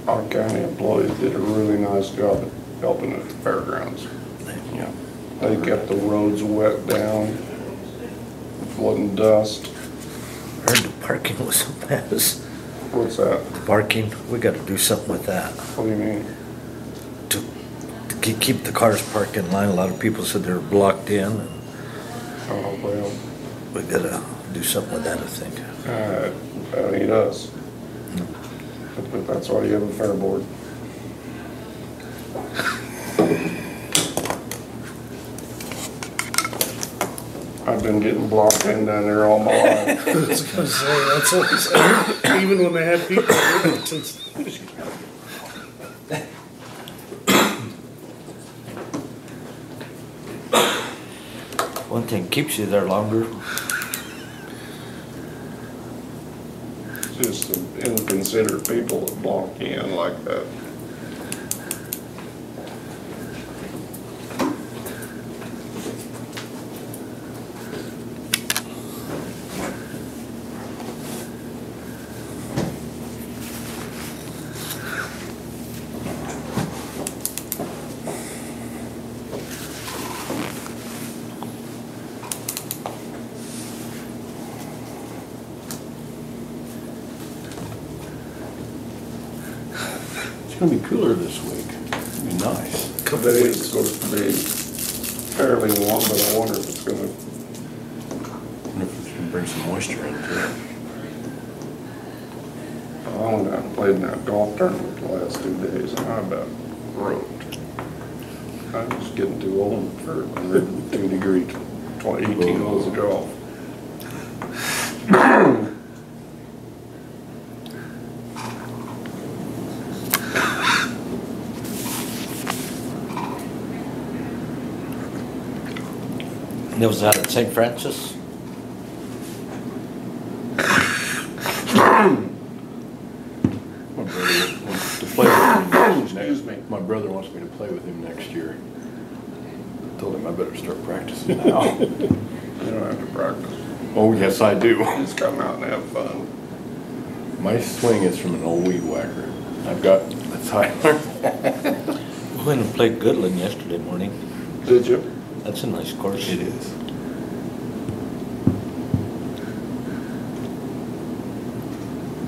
Our county employees did a really nice job at helping at the fairgrounds. Yeah. They kept the roads wet down, wasn't dust. I heard the parking was a mess. What's that? The parking, we gotta do something with that. What do you mean? To keep the cars parked in line. A lot of people said they're blocked in. And Oh, well, we gotta do something with that, I think. that ain't us. But that's why you have a fair board. I've been getting blocked in down there all my life. I was gonna say, that's always, even when they had people with it since. One thing keeps you there longer. Just the inconsiderate people that block you in like that. It's gonna be cooler this week. It'll be nice. Today it's supposed to be fairly warm, but I wonder if it's gonna, I wonder if it's gonna bring some moisture into it. I went out and played in that golf tournament the last 2 days and I about roped. I'm just getting too old for 102 degree, 18 holes of golf. That was out at St. Francis. My brother wants to play with him. Excuse me. My brother wants me to play with him next year. I told him I better start practicing now. You don't have to practice. Oh, yes, I do. Just come out and have fun. My swing is from an old weed whacker. That's how I learned. We went and played Goodland yesterday morning. Did you? That's a nice course. It is.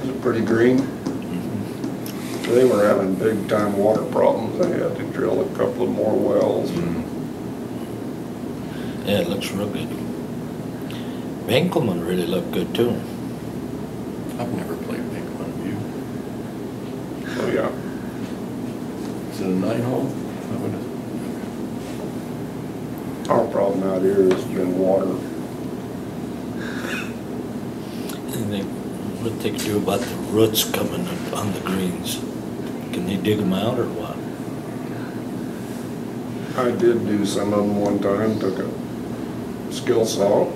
Is it pretty green? They were having big time water problems. They had to drill a couple of more wells. Yeah, it looks real good. Winkleman really looked good too. I've never played Winkleman View. So yeah, Is it a 9-hole? our problem out here has been water. And what they do about the roots coming up on the greens? Can they dig them out or what? I did do some of them one time, took a skill saw.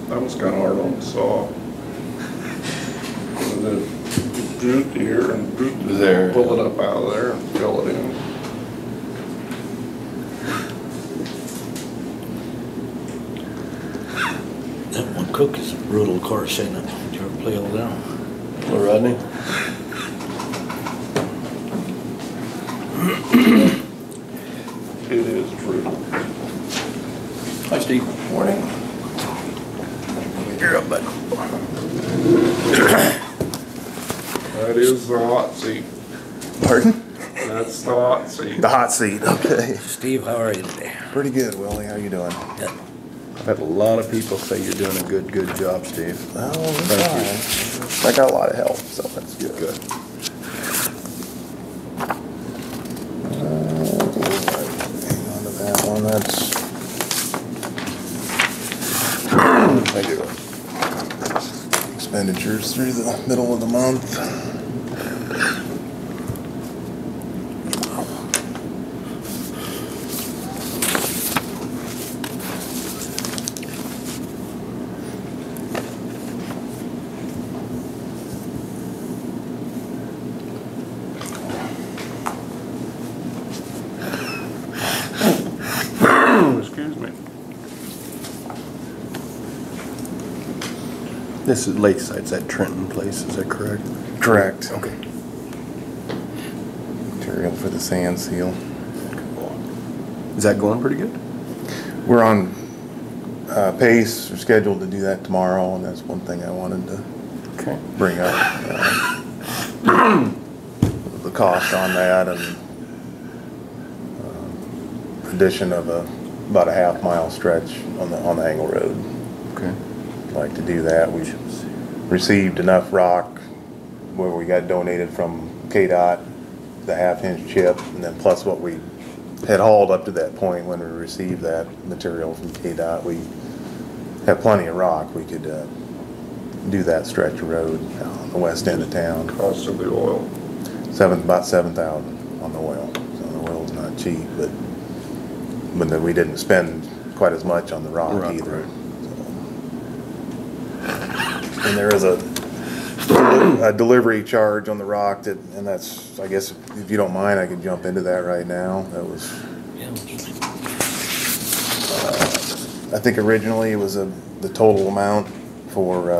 That was kind of hard on the saw. And then root here and There. pull it up out of there and fill it in. That one Cook is a brutal course, ain't it? Did you ever play all that? Hello, Rodney. It is brutal. Hi, Steve. Morning. You're up, bud. That is the hot seat. Pardon? That's the hot seat. The hot seat, okay. Steve, how are you today? Pretty good, Willie. How you doing? Good. I've had a lot of people say you're doing a good job, Steve. Oh, Thank fine. I got a lot of help, so that's good. Good. Hang on to that one. That's. I do expenditures through the middle of the month. Excuse me. This is Lakeside's that Trenton place, is that correct? Correct. Okay. material for the sand seal. Is that going pretty good? We're on pace, we're scheduled to do that tomorrow, and that's one thing I wanted to Okay. bring up. The cost on that and addition of about a half-mile stretch on the Angle Road. Okay. Like to do that. We received enough rock where we got donated from KDOT, the half-inch chip, and then plus what we had hauled up to that point when we received that material from KDOT. We have plenty of rock. We could do that stretch of road on the west end of town. Cost of the oil. About 7,000 on the oil. So the oil's not cheap, but then we didn't spend quite as much on the rock either. So. And there is a delivery charge on the rock and that's, I guess, if you don't mind, I can jump into that right now. That was, I think originally it was the total amount for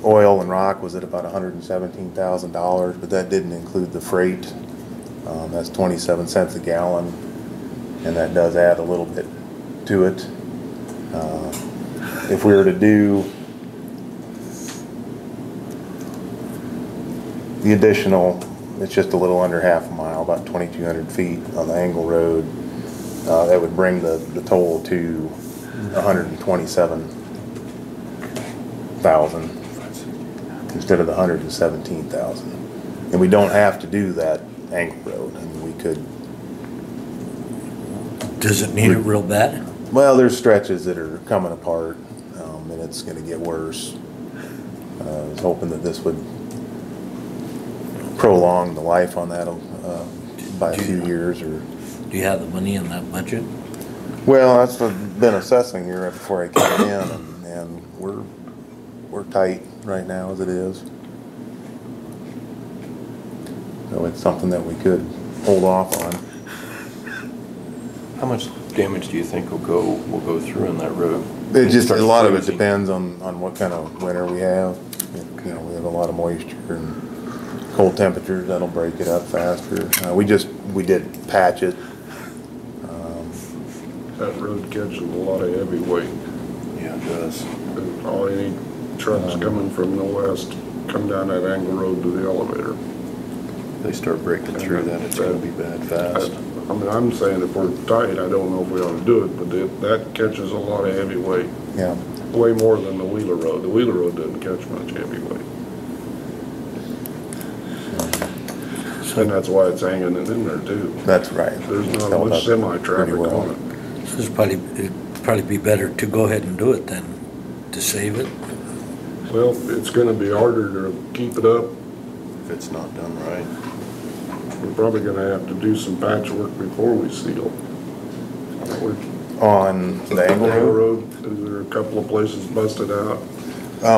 oil and rock was at about $117,000, but that didn't include the freight. That's 27 cents a gallon, and that does add a little bit to it. If we were to do the additional, it's just a little under half a mile, about 2,200 feet on the Angle Road. That would bring the total to 127,000 instead of the 117,000. And we don't have to do that Angle Road. I mean, we could. Does it need it real bad? Well, there's stretches that are coming apart, and it's going to get worse. I was hoping that this would prolong the life on that by a few years. Or Do you have the money in that budget? well, that's what I've been assessing here right before I came in, and we're tight right now as it is. So it's something that we could hold off on. How much damage do you think will go through in that road? It just, a Starts lot of it freezing. depends on what kind of winter we have. You know, we have a lot of moisture and cold temperatures, that'll break it up faster. We did patch it. That road catches a lot of heavy weight. Yeah, it does. And all any trucks coming from the west come down that Angle Road to the elevator. If they start breaking through that, it's gonna be bad fast. I mean, I'm saying if we're tight, I don't know if we ought to do it, but that catches a lot of heavy weight. Yeah, Way more than the Wheeler Road. The Wheeler Road doesn't catch much heavy weight. And that's why it's hanging in there too. that's right. There's not Held much up semi-traffic pretty well. on it. So it'd probably be better to go ahead and do it than to save it. Well, it's gonna be harder to keep it up. If it's not done right. We're probably gonna have to do some patchwork before we seal. On the Angle Road, There are a couple of places busted out.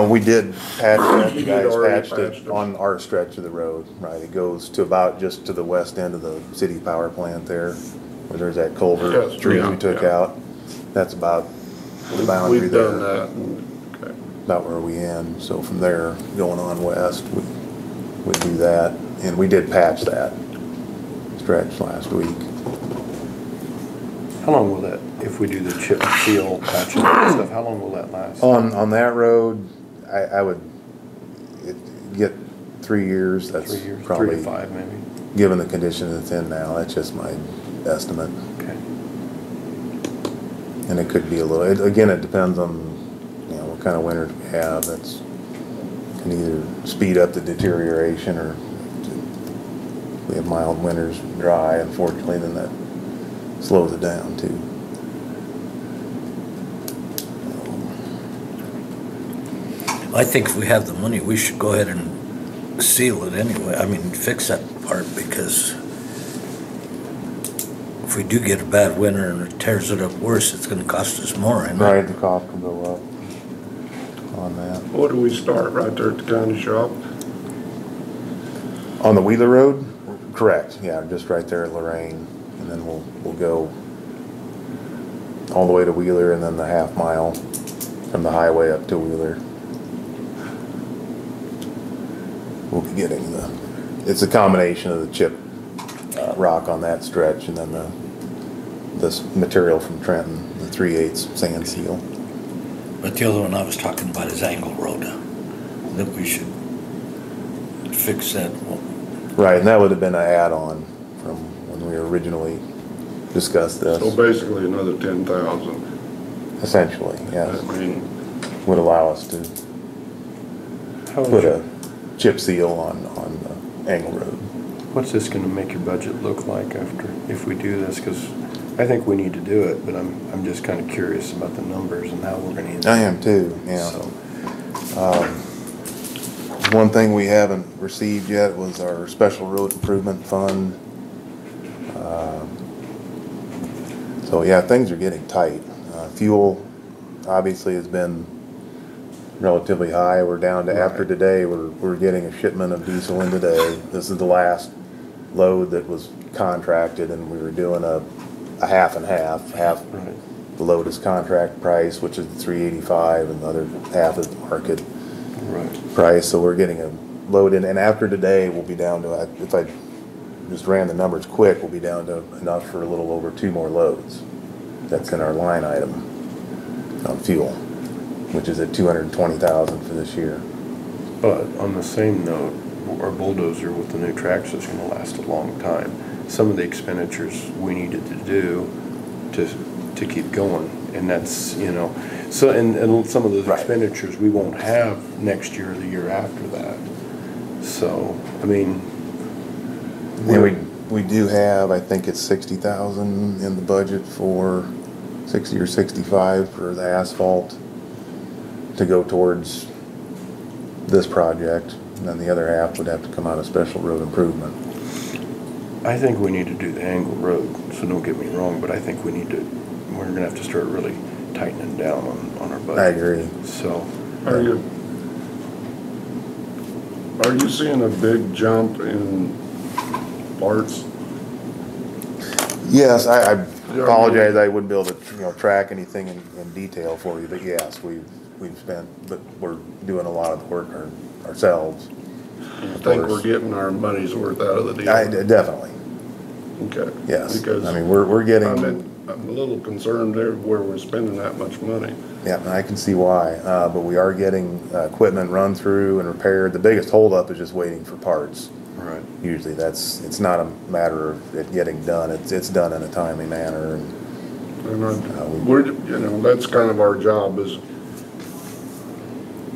we did patch that. The You guys already patched patched it them. on our stretch of the road, right? It goes to about just to the west end of the city power plant there, where there's that culvert Yes, tree yeah, we took yeah. out. That's about the boundary We've there. done that. Okay. About where we end. So from there, going on west, we'd do that. And we did patch that stretch last week. How long will that, if we do the chip seal patching and stuff, how long will that last? On that road, I would get 3 years. That's 3 years, probably, 3 to 5 maybe? given the condition it's in now, that's just my estimate. Okay. And it could be a little, again, it depends on, what kind of winters we have. That's, can either speed up the deterioration or if we have mild winters, dry, unfortunately, then that slows it down too. I think if we have the money, we should go ahead and seal it anyway. I mean, fix that part, because if we do get a bad winter and it tears it up worse, it's gonna cost us more, I know. Right, the cost will go up on that. What do we start, right there at the county shop? On the Wheeler Road? Correct, yeah, just right there at Lorraine. And then we'll go all the way to Wheeler and then the half mile from the highway up to Wheeler. We'll be getting it's a combination of the chip rock on that stretch, and then this material from Trenton, the 3/8 sand seal. But the other one I was talking about is Angle Road, that we should fix that. Right, and that would have been an add-on from when we originally discussed So this. basically another 10,000. Essentially, yes, I mean, would allow us to How put is a chip seal on Angle Road. What's this gonna make your budget look like if we do this? Cause I think we need to do it, but I'm just kinda curious about the numbers and how we're gonna. I am too, yeah. So, One thing we haven't received yet was our special road improvement fund. So yeah, things are getting tight. Fuel obviously has been relatively high. We're down to, after today, we're getting a shipment of diesel in today. This is the last load that was contracted, and we were doing a half and half. Half right, the load is contract price, which is the 385, and the other half is the market right. price. So we're getting a load in, and after today, we'll be down to, if I just ran the numbers quick, we'll be down to enough for a little over 2 more loads. That's in our line item on fuel, which is at 220,000 for this year. But on the same note, our bulldozer with the new tracks is gonna last a long time. Some of the expenditures we needed to do to keep going, and that's, so, and some of those Right. expenditures we won't have next year or the year after that. So, I mean. And we do have, I think it's 60,000 in the budget for 60 or 65 for the asphalt to go towards this project, and then the other half would have to come out of special road improvement. I think we need to do the Angle Road, so don't get me wrong, but I think we're gonna have to start really tightening down on our budget. I agree. So, are you seeing a big jump in parts? Yes, I apologize, I wouldn't be able to, track anything in detail for you, but yes, we've spent, but we're doing a lot of the work ourselves. I think we're getting our money's worth out of the deal. Definitely, Okay. yes. Because I mean, we're getting. I'm a little concerned there where we're spending that much money. Yeah, and I can see why, but we are getting equipment run through and repaired. The biggest holdup is just waiting for parts. right. Usually it's not a matter of it getting done, it's done in a timely manner. And that's kind of our job is,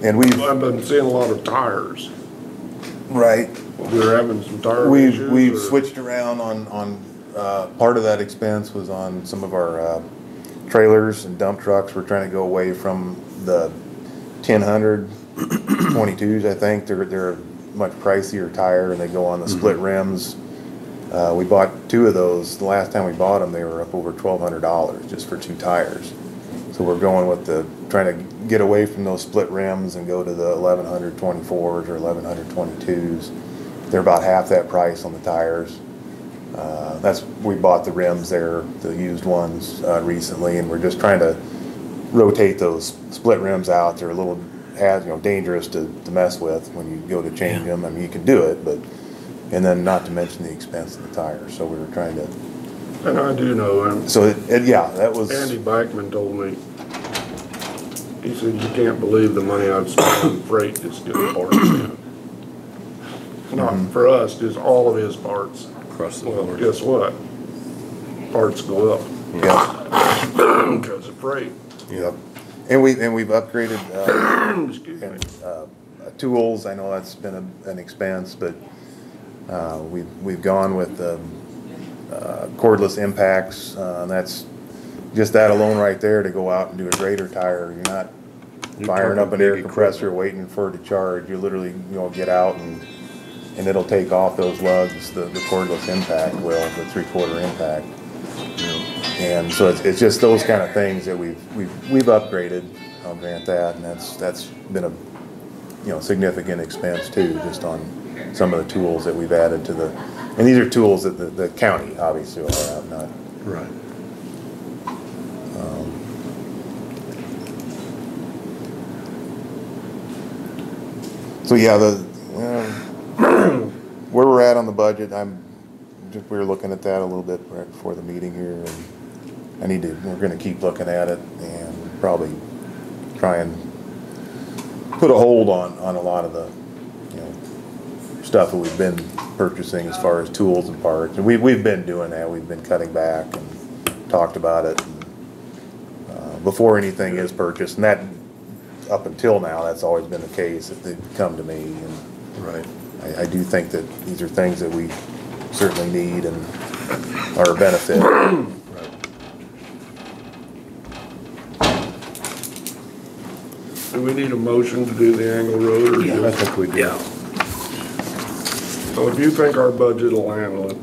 And I've been seeing a lot of tires. right, We're having some tire issues. we've or- switched around on, part of that expense was on some of our trailers and dump trucks. We're trying to go away from the 1000 22s, I think. They're a much pricier tire, and they go on the split rims. We bought 2 of those. The last time we bought them, they were up over $1,200 just for 2 tires. So we're going with trying to get away from those split rims and go to the 1124s or 1122s. They're about half that price on the tires. We bought the rims there, the used ones, recently, and we're just trying to rotate those split rims out. They're a little dangerous to mess with when you go to change them. I mean, you can do it, but, and then not to mention the expense of the tires. So we were trying to. And I do know, So that was. Andy Bachman told me, he said, you can't believe the money I've spent on freight just getting parts in. Not for us, just all of his parts. Across the Well, board. guess what? Parts go up Yeah. because of freight. Yep. And we've upgraded, Excuse me. tools. I know that's been an expense, but, we've gone with, cordless impacts. That's just that alone right there to go out and do a grader tire. You're not firing up an talking air big compressor waiting for it to charge. You literally, get out and it'll take off those lugs, the cordless impact will, the 3/4 impact. And so it's just those kind of things that we've upgraded, I'll grant that, and that's been a significant expense too, just on some of the tools that we've added to and these are tools that the county obviously will have, not. Right. So yeah, where we're at on the budget, I'm we were looking at that a little bit right before the meeting here, and we're gonna keep looking at it and probably try and put a hold on a lot of the, you know, stuff that we've been purchasing as far as tools and parts. And we've been doing that. We've been cutting back and talked about it before anything is purchased. And that, up until now, that's always been the case, that they come to me. And Right. I do think that these are things that we certainly need and are a benefit. Do we need a motion to do the Angle Road? Or I just- think we do. So if you think our budget will handle it,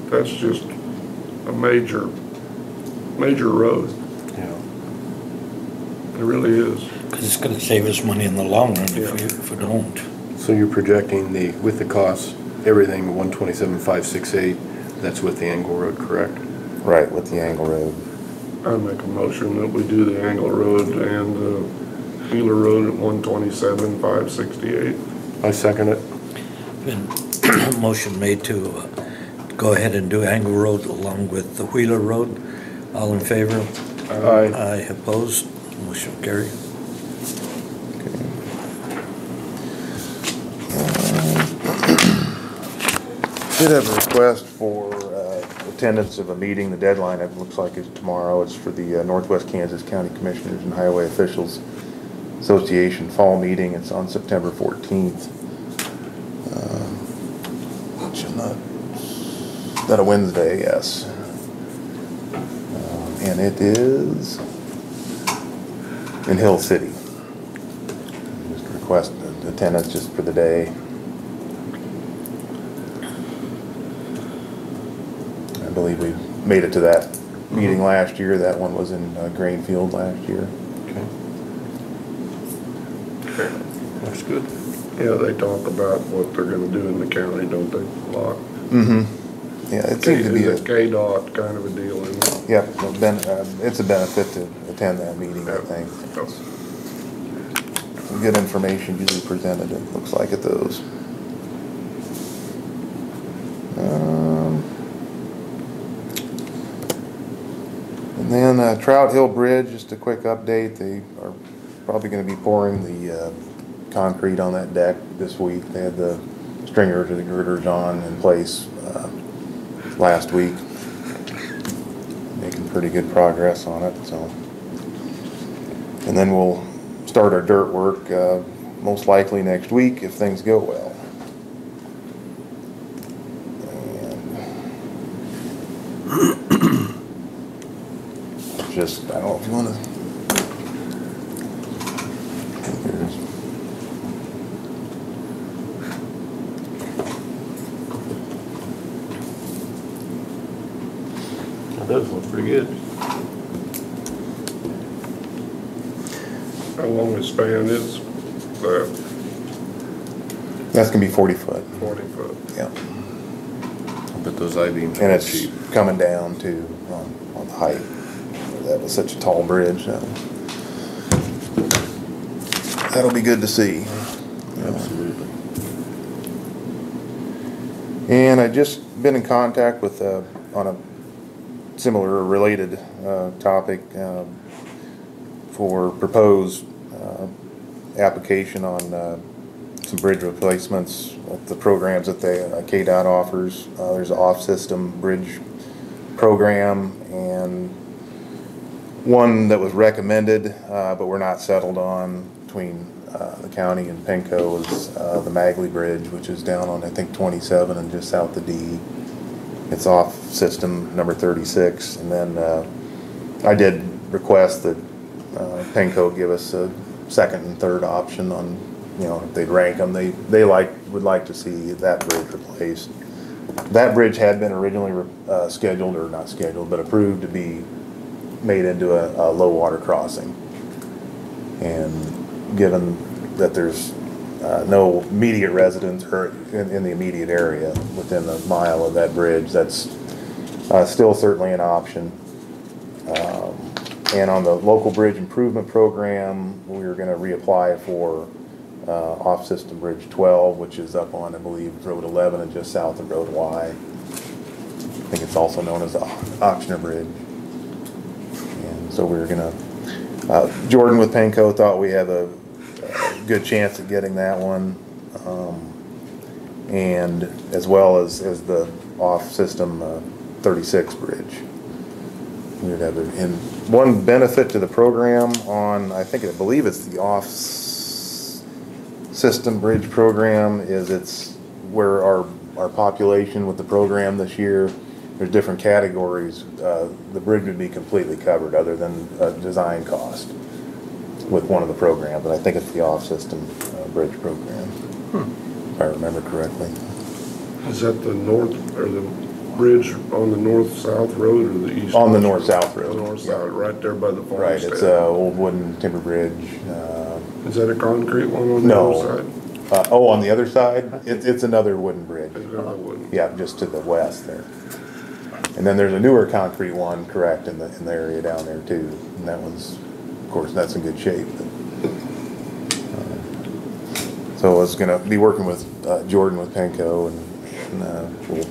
that's just a major road. Yeah. It really is. Because it's gonna save us money in the long run if we don't. So you're projecting with the costs, everything 127,568, that's with the Angle Road, correct? Right, with the Angle Road. I make a motion that we do the Angle Road and the Wheeler Road at 127,568. I second it. Been motion made to go ahead and do Angle Road along with the Wheeler Road. All in favor? Aye. Aye, opposed? Motion carried. Did have a request for attendance of a meeting. The deadline, it looks like, is tomorrow. It's for the Northwest Kansas County Commissioners and Highway Officials Association Fall Meeting. It's on September 14th. Which is not, is that a Wednesday? Yes. And it is in Hill City. Just request attendance just for the day. I believe we made it to that meeting last year. That one was in Grainfield last year. Okay. Looks good. Yeah, they talk about what they're gonna do in the county, don't they, a lot? Mm-hmm. Yeah, it seems to be It's a KDOT kind of a deal, isn't it? yep, it's a benefit to attend that meeting, I think. Some good information usually presented, it looks like, at those. And then Trout Hill Bridge, just a quick update. They are probably going to be pouring the concrete on that deck this week. They had the stringers or the girders on in place last week. Making pretty good progress on it, so. And then we'll start our dirt work most likely next week if things go well. And just, I don't know if you want to. That does look pretty good. How long the span is, That's gonna be 40 foot, 40 foot. yeah. But those I-beams And are it's cheap. coming down too on the height. That was such a tall bridge. That'll be good to see. Absolutely. And I just been in contact with, on a similar or related topic, for proposed application on some bridge replacements with the programs that KDOT offers. There's an off-system bridge program and one that was recommended, but we're not settled on between the county and Penco is the Magley Bridge, which is down on, I think, 27 and just south of D. It's off system number 36. And then I did request that Penco give us a second and third option on, you know, if they'd rank them. They would like to see that bridge replaced. That bridge had been originally scheduled, or not scheduled, but approved to be made into a low water crossing. And given that there's no immediate residents or in the immediate area within a mile of that bridge, that's still certainly an option. And on the local bridge improvement program, we were going to reapply for off-system Bridge 12, which is up on, I believe, Road 11 and just south of Road Y. I think it's also known as the Auctioner Bridge. And so we were gonna, Jordan with Penco thought we had a good chance at getting that one. And as well as the off-system 36 bridge. We'd have it. And one benefit to the program on, I believe it's the off-system bridge program, is it's where our population with the program this year, there's different categories. The bridge would be completely covered other than design cost with one of the programs, but I think it's the off-system bridge program, if I remember correctly. Is that the north, or the bridge on the north-south road or the east? On the north-south road. The north-south, right there by the farm Right, stand. it's a old wooden timber bridge. Is that a concrete one on the No. other side? On the other side, it's another wooden bridge. Is that a wooden? Yeah, just to the west there. And then there's a newer concrete one, correct, in the area down there too. And that one's, of course, that's in good shape. So I was gonna be working with Jordan with Penco, and we'll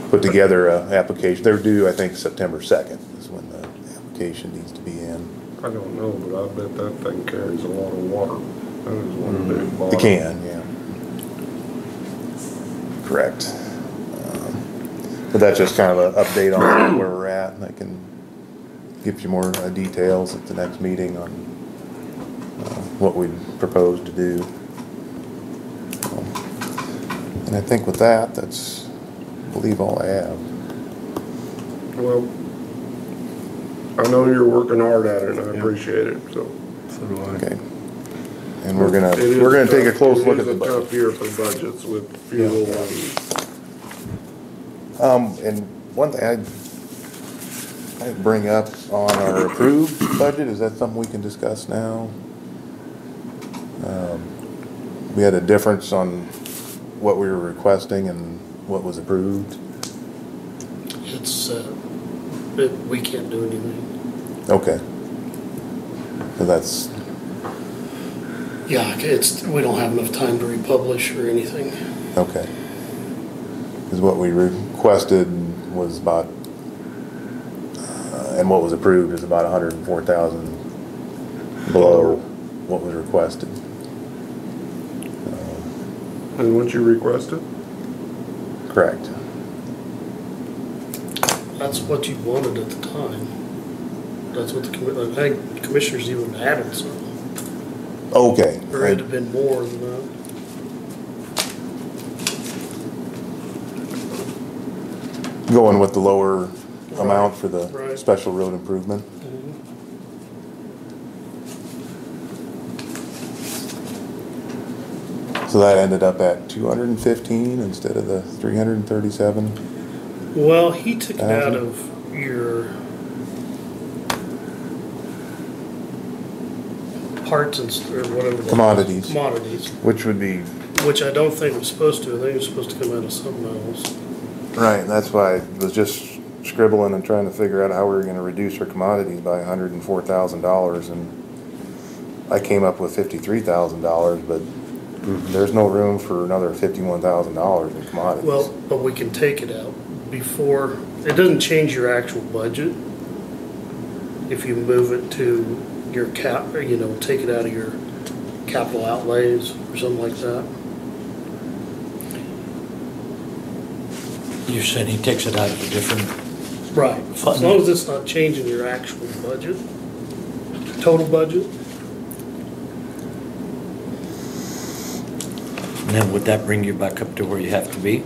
put together a application. They're due, I think, September 2nd is when the application needs to be in. I don't know, but I bet that thing carries a lot of water. That is one big bottle. It can, yeah. Correct. But that's just kind of an update on where we're at, and I can give you more details at the next meeting on what we propose to do. And I think with that, that's, I believe, all I have. Well, I know you're working hard at it, and I appreciate it, so. So do I. Okay. And we're gonna It is take a tough. close look at the It is a budget. tough year for budgets with fuel And one thing I'd bring up on our approved budget, is that something we can discuss now? We had a difference on what we were requesting and what was approved. It's, we can't do anything. Okay. So that's, Yeah, we don't have enough time to republish or anything. okay. Because what we requested was about, and what was approved is about 104,000 below what was requested. and what you requested? Correct. That's what you wanted at the time. That's what the I think commissioners even added some. Okay. Or it'd have been more than that. Going with the lower amount for the Right. special road improvement. So that ended up at 215 instead of the 337. Well, he took it out of your parts and, or whatever. that was. Commodities. Commodities, Which would be, which I don't think was supposed to. I think it was supposed to come out of something else. right, that's why I was just scribbling and trying to figure out how we were gonna reduce our commodities by $104,000, and I came up with $53,000, but there's no room for another $51,000 in commodities. Well, but we can take it out before, it doesn't change your actual budget. If you move it to your cap, or, take it out of your capital outlays or something like that. You're saying he takes it out of a different, Right. As long as it's not changing your actual budget, total budget. and then would that bring you back up to where you have to be?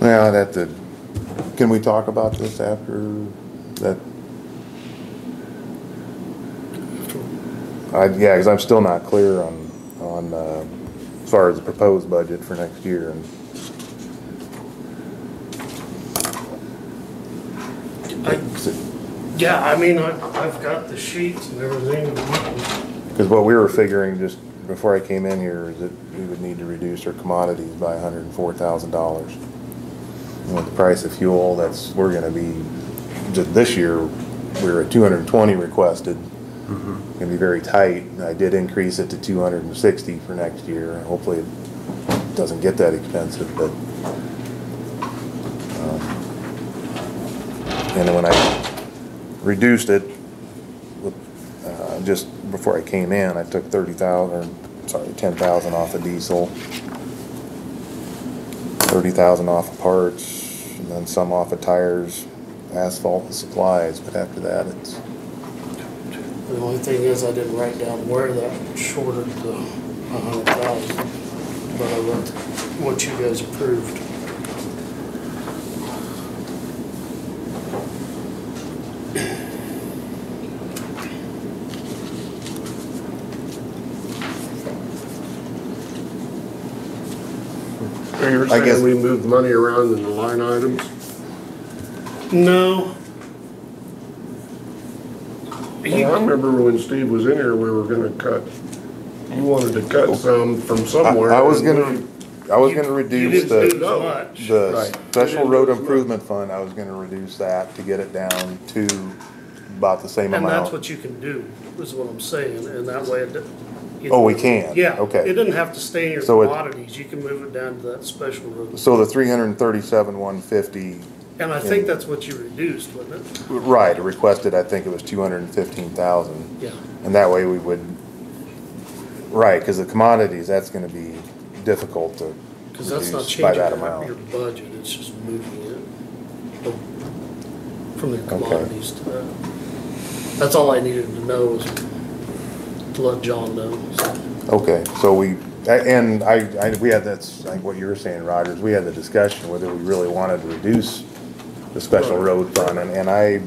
Yeah, I'd have to, can we talk about this after that? Yeah, because I'm still not clear on as far as the proposed budget for next year. And Yeah, I mean, I've got the sheets and everything. because what we were figuring just before I came in here is that we would need to reduce our commodities by $104,000. And with the price of fuel, we're gonna be, just this year, we were at 220 requested. gonna be very tight. I did increase it to 260 for next year. Hopefully it doesn't get that expensive, but, and then when I reduced it, just before I came in, I took 10,000 off of diesel, 30,000 off of parts, and then some off of tires, asphalt and supplies, but after that, it's, The only thing is, I didn't write down where that shorted the 100,000, but I looked what you guys approved. So you're I guess- saying we moved money around in the line items? No. Well, I remember when Steve was in here, we were gonna cut, you wanted to cut some from somewhere. I was and gonna You reduce didn't do the, as much. the Right. special You didn't road do as much. improvement fund, I was gonna reduce that to get it down to about the same And that's amount. what you can do, is what I'm saying, and that way it. you Oh, know, we can? Yeah. Okay. It doesn't have to stay in your So it- commodities, you can move it down to that special road. So the 337,150, And I think that's what you reduced, wasn't it? right, requested, I think it was 215,000. Yeah. And that way we would, right, cause the commodities, that's gonna be difficult to Cause that's not reduce by changing that your amount. budget, it's just moving it from your commodities to that. That's all I needed to know was to let John know, so. Okay, so we had, that's like what you were saying, Rogers, we had the discussion whether we really wanted to reduce the special Right. road fund, and I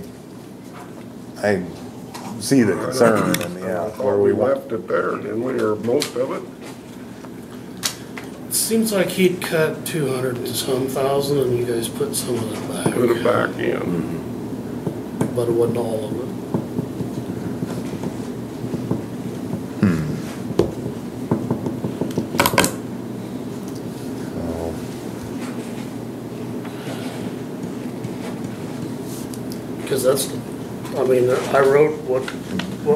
see the concern, and I yeah, thought where we we want. left it there, didn't we, or most of it? It seems like he'd cut 200 and some thousand and you guys put some of it back. Put it back in. But it wasn't all of it. Cause that's, I mean, I wrote what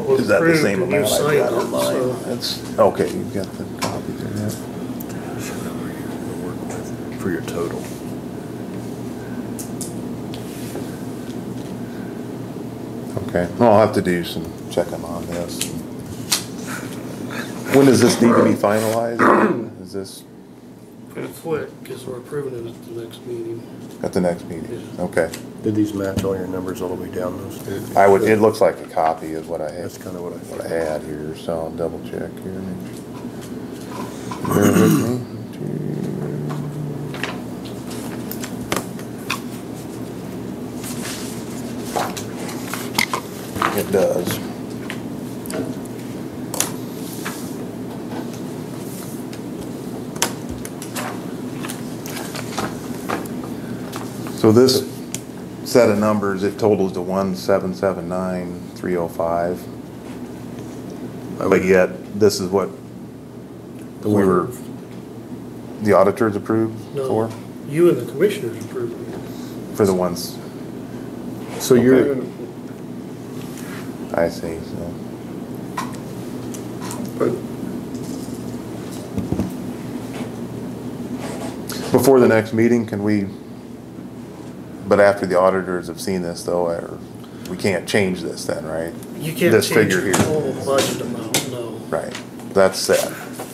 was Is that the approved same and you amount I signed got it, on mine? so. That's, okay, you've got the copy there, For your total. yeah. Okay, well, I'll have to do some checking on this. When does this need to be finalized? Is this Pretty quick, cause we're approving it at the next meeting. at the next meeting? Okay. Did these match all your numbers all the way down those? It looks like a copy is what I had. That's kinda what I What I thought. had here, so I'll double check here. Bear with me. It does. So this set of numbers, it totals to 1,779,305. But yet, this is what we were, the auditors approved for? No, you and the commissioners approved it. For the ones, So you're, I see, so. But Before the next meeting, can we, but after the auditors have seen this though, we can't change this then, right? You can't This change figure your here. total budget amount, no, Right, that's set,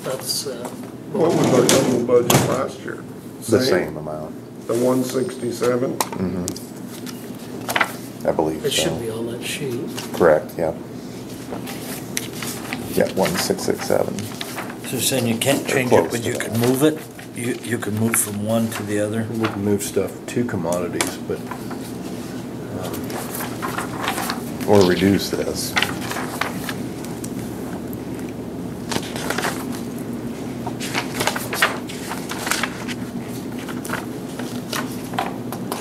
that's, what was our total budget last year? the same amount, The 167? I believe it should be so. on that sheet. Correct, yep. Yeah, 1,667. So you're saying you can't change Close it, but to you that. can move it? You can move from one to the other? we can move stuff to commodities, but Or reduce this.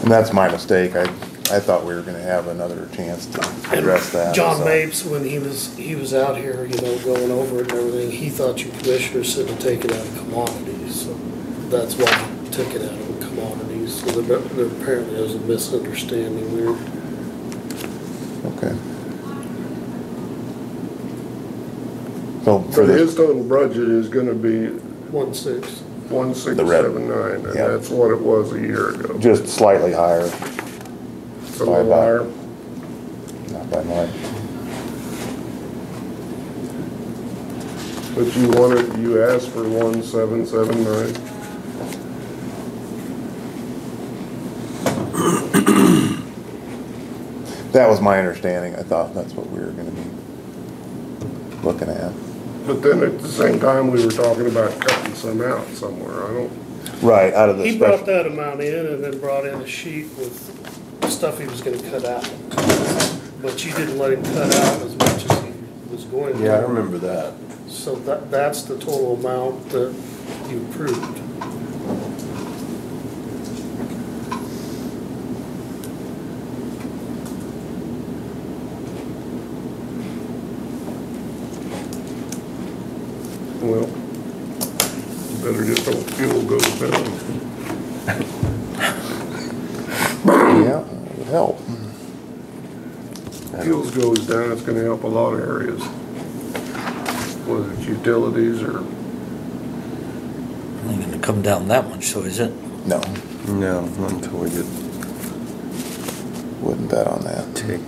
And that's my mistake. I thought we were gonna have another chance to address that. John so. Mapes, when he was out here, you know, going over it and everything, he thought you commissioners said to take it out of commodities, so that's why he took it out of commodities. So there apparently was a misunderstanding there. Okay. So for But his this, total budget is gonna be 1.6. 1679, and yeah. that's what it was a year ago. just slightly higher, It's a little higher. not by much. But you asked for 1779. That was my understanding. I thought that's what we were gonna be looking at. But then at the same time, we were talking about cutting some out somewhere. I don't, Right, out of the He brought special, that amount in and then brought in a sheet with stuff he was gonna cut out. But you didn't let him cut out as much as he was going to. Yeah, I remember that. So that's the total amount that you approved. well, better just hope fuel goes down. yeah, it would help. Fuel goes down, it's gonna help a lot of areas. Whether it's utilities or, Ain't gonna come down that much, so is it? No, No, not until we get wouldn't bet on that. take,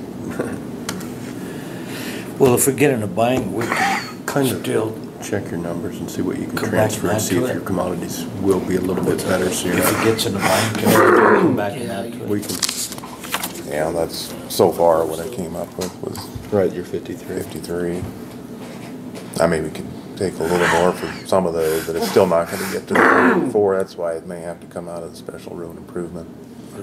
Well, if we get in a bind, we can kind of still, check your numbers and see what you can Come back transfer and and add see to if it. your commodities will be a little bit better soon. if it gets in a bind, can we come back and add to it? We can, Yeah, that's so far what I came up with was right, you're 53. 53. I mean, we could take a little more for some of those, but it's still not gonna get to the 34. That's why it may have to come out of the special road improvement.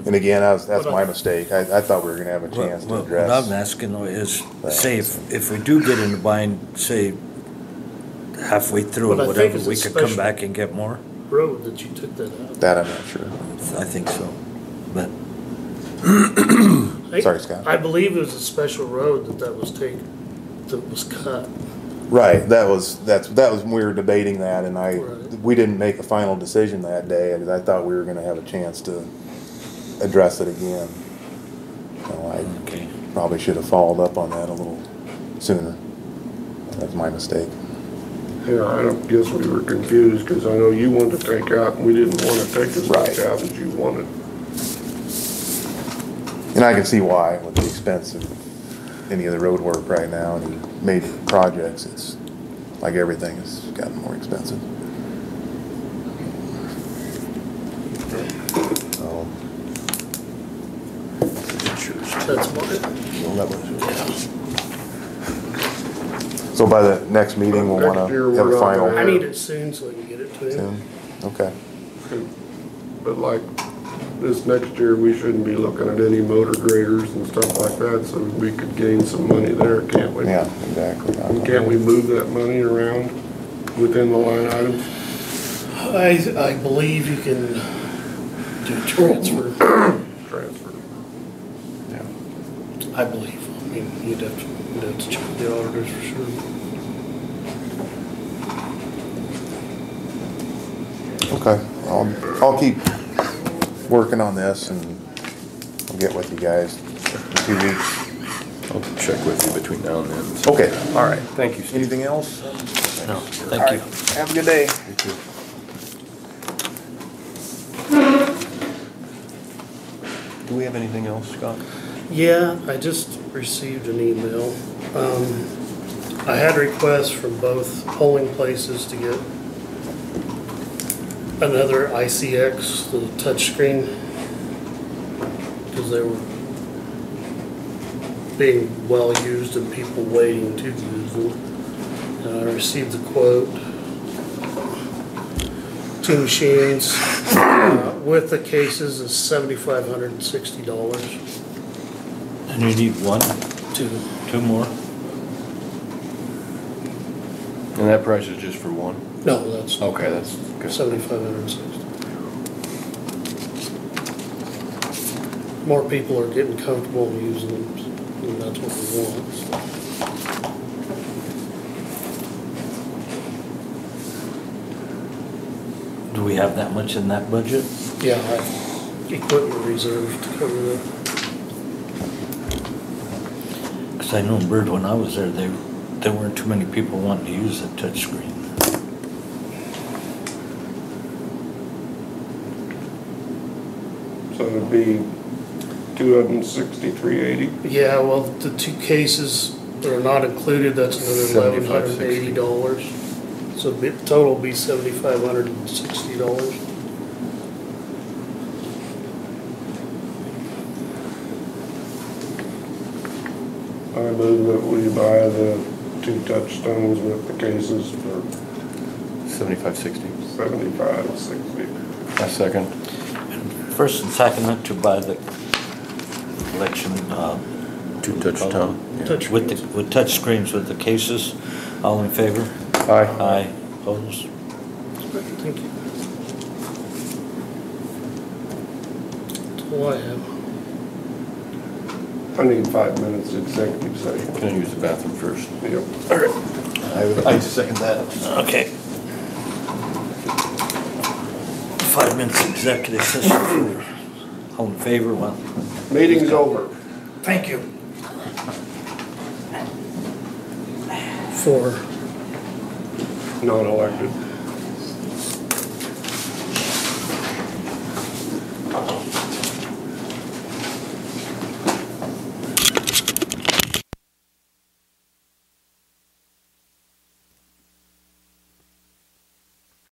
And again, that's my mistake. I thought we were gonna have a chance to What I'm address. asking though is, say if we do get in a bind, say halfway through But or I think whatever, it's a we could come special- back and get more? Road that you took that out. That I'm not sure. I think so, but Sorry, Scott. I believe it was a special road that was taken, that was cut. Right, that was when we were debating that, and Right. we didn't make a final decision that day, and I thought we were gonna have a chance to address it again. So I okay. probably should have followed up on that a little sooner. That's my mistake. yeah, I don't guess we were confused, cause I know you wanted to take out, and we didn't wanna take as much Right. out as you wanted. And I can see why, with the expense of any of the road work right now, any major projects, it's like everything has gotten more expensive. So, That's what Well, that was- so by the next meeting, we'll wanna Next year, have we're a final gonna I need it soon so I can get it to him. soon? Okay. But like, this next year, we shouldn't be looking at any motor graders and stuff like that, so we could gain some money there, can't we? Yeah, exactly. And can't we move that money around within the line items? I believe you can do transfer, Transfer. Yeah. I believe. I mean, you'd have to check with the auditors for sure. Okay, I'll keep working on this and I'll get with you guys in 2 weeks. I'll check with you between now and then. Okay, all right, thank you. Anything else? No, All thank you. right, have a good day. You too. Do we have anything else, Scott? Yeah, I just received an email. I had requests from both polling places to get another ICX, the touchscreen, because they were being well used and people waiting to use them. And I received the quote. 2 machines with the cases is $7,560. And you need one, two more? And that price is just for one? No, that's Okay, that's good. 7,560. More people are getting comfortable using them, and that's what we want. So. Do we have that much in that budget? Yeah, I have equipment reserved to cover that. Cause I know Bird, when I was there, they there weren't too many people wanting to use that touchscreen. So it'd be $263.80. Yeah, well, the two cases are not included, that's another $1,180. So the total will be $7,560. I move that we buy the 2 touchstones with the cases for $75.60. $75.60. A second. First and second to buy the election, Two-touch tone. Yeah. Touch with screens. with touch screens with the cases. All in favor? Aye. Aye. Opposed? Thank you. That's all I have. I need 5 minutes executive session. Can I use the bathroom first? Yep. I second that. Okay. 5 minutes executive session. All in favor? Well, Meeting's over. thank you. For Not elected.